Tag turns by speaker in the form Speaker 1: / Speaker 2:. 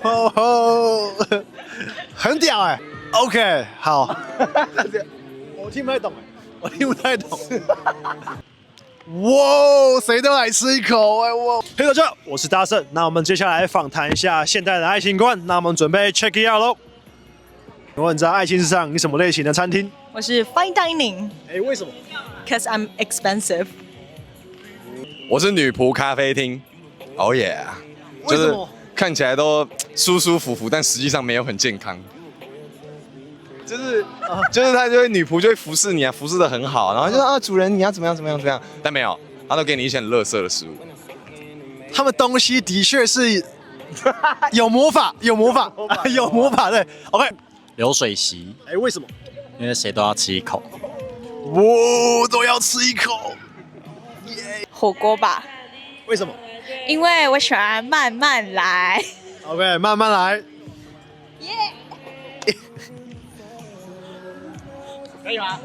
Speaker 1: 哦，很屌哎、OK， 好，我听不太懂哇，谁都来吃一口哎、哇！嘿，大家好，我是大圣。那我们接下来访谈一下现代的爱情观。那我们准备 check it out 喽。请问在爱情市场，你什么类型的餐厅？
Speaker 2: 我是 fine dining，
Speaker 1: 哎，为什么？
Speaker 2: cause I'm expensive。
Speaker 3: 我是女仆咖啡厅，Oh yeah， 就是看起来都舒舒服服，但实际上没有很健康。就是他就会女仆就会服侍你啊，服侍的很好，然后就说啊主人你要怎么样，但没有，他都给你一些很垃圾的食物。
Speaker 1: 他们东西的确是有魔法，有魔法，对。OK，
Speaker 4: 流水席，
Speaker 1: 哎，为什么？
Speaker 4: 因为谁都要吃一口。
Speaker 1: 哇，都要吃一口。
Speaker 2: 火锅吧，
Speaker 1: 为什么
Speaker 2: 因为我喜欢慢慢来。
Speaker 1: ？OK， 慢慢来。
Speaker 2: 可以吗？